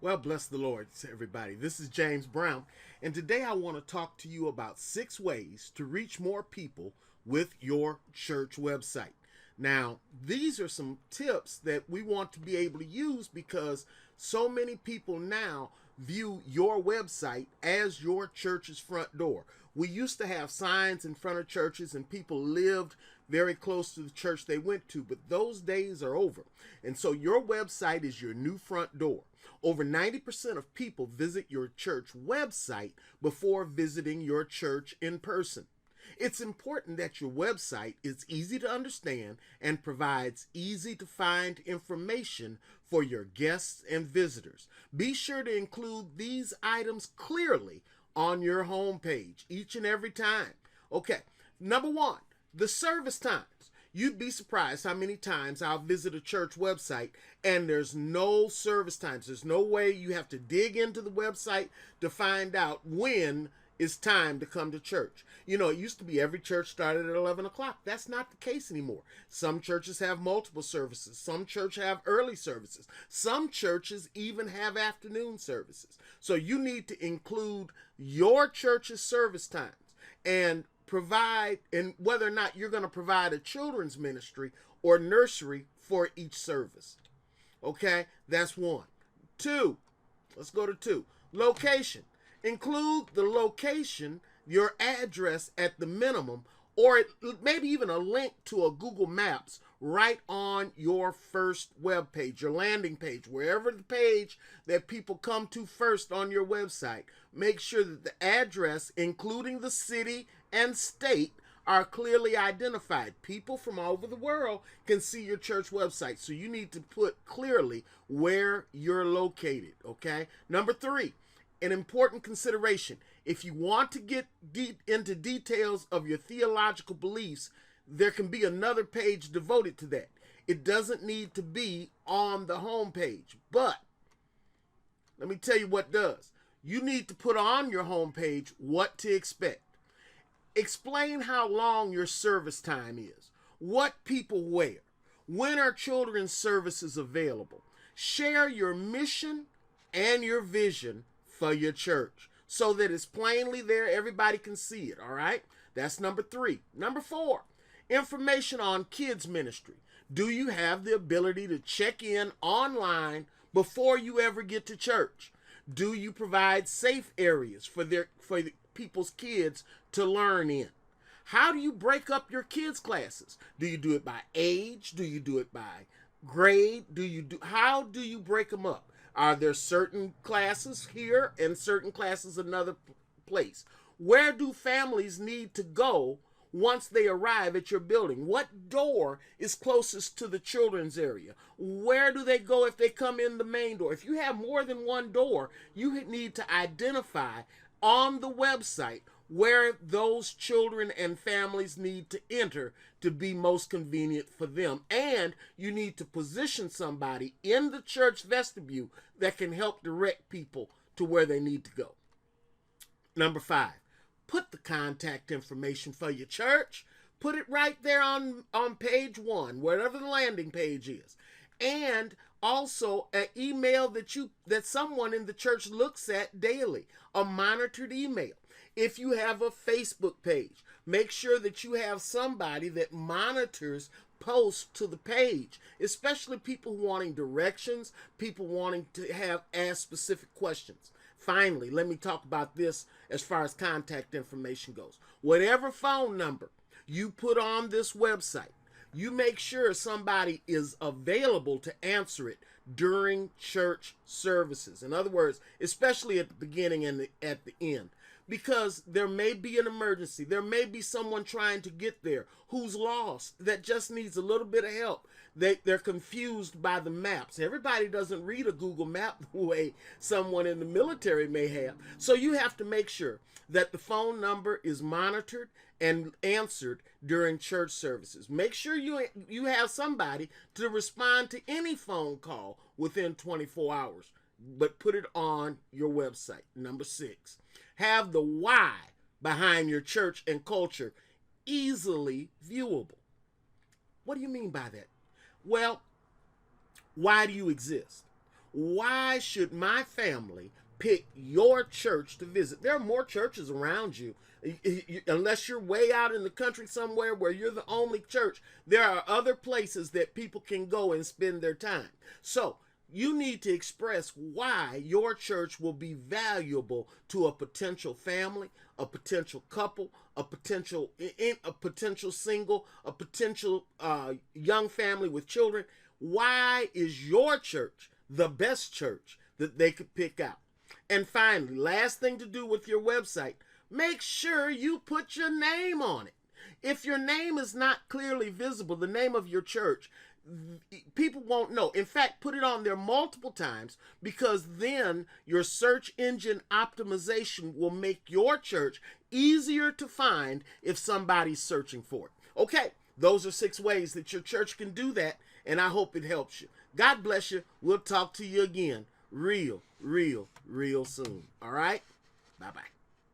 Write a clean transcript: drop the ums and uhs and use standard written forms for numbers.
Well, bless the Lord, everybody. This is James Brown, and today I want to talk to you about 6 ways to reach more people with your church website. Now, these are some tips that we want to be able to use because so many people now view your website as your church's front door. We used to have signs in front of churches and people lived very close to the church they went to, but those days are over. And so your website is your new front door. Over 90% of people visit your church website before visiting your church in person. It's important that your website is easy to understand and provides easy to find information for your guests and visitors. Be sure to include these items clearly on your homepage each and every time. Okay, number 1, the service times. You'd be surprised how many times I'll visit a church website and there's no service times. There's no way. You have to dig into the website to find out when it's time to come to church. You know, it used to be every church started at 11 o'clock. That's not the case anymore. Some churches have multiple services. Some churches have early services. Some churches even have afternoon services. So you need to include your church's service times and provide, and whether or not you're going to provide a children's ministry or nursery for each service. Okay, that's 1. 2, let's go to 2. Location. Include the location, your address at the minimum, or maybe even a link to a Google Maps right on your first web page, your landing page, wherever the page that people come to first on your website. Make sure that the address, including the city and state, are clearly identified. People from all over the world can see your church website, so you need to put clearly where you're located, okay? Number 3, an important consideration. If you want to get into details of your theological beliefs, there can be another page devoted to that. It doesn't need to be on the home page, but let me tell you what does. You need to put on your home page what to expect. Explain how long your service time is, what people wear, when are children's services available. Share your mission and your vision for your church so that it's plainly there, everybody can see it, all right? That's number 3. Number 4, information on kids ministry. Do you have the ability to check in online before you ever get to church? Do you provide safe areas for people's kids to learn in? How do you break up your kids' classes? Do you do it by age? Do you do it by grade? How do you break them up? Are there certain classes here and certain classes another place? Where do families need to go once they arrive at your building? What door is closest to the children's area? Where do they go if they come in the main door? If you have more than one door, you need to identify on the website where those children and families need to enter to be most convenient for them. And you need to position somebody in the church vestibule that can help direct people to where they need to go. Number 5, put the contact information for your church. Put it right there on page 1, whatever the landing page is. And also an email that someone in the church looks at daily, a monitored email. If you have a Facebook page, make sure that you have somebody that monitors posts to the page, especially people wanting directions, people wanting to ask specific questions. Finally, let me talk about this as far as contact information goes. Whatever phone number you put on this website, you make sure somebody is available to answer it during church services. In other words, especially at the beginning and at the end. Because there may be an emergency. There may be someone trying to get there who's lost, that just needs a little bit of help. They're confused by the maps. Everybody doesn't read a Google map the way someone in the military may have. So you have to make sure that the phone number is monitored and answered during church services. Make sure you have somebody to respond to any phone call within 24 hours, but put it on your website. Number 6, have the why behind your church and culture easily viewable. What do you mean by that? Well, why do you exist? Why should my family pick your church to visit? There are more churches around you. Unless you're way out in the country somewhere where you're the only church, there are other places that people can go and spend their time. So you need to express why your church will be valuable to a potential family, a potential couple, a potential single, a potential young family with children. Why is your church the best church that they could pick out? And finally, last thing to do with your website, make sure you put your name on it. If your name is not clearly visible, the name of your church, people won't know. In fact, put it on there multiple times, because then your search engine optimization will make your church easier to find if somebody's searching for it. Okay, those are 6 ways that your church can do that, and I hope it helps you. God bless you. We'll talk to you again real soon. All right? Bye-bye.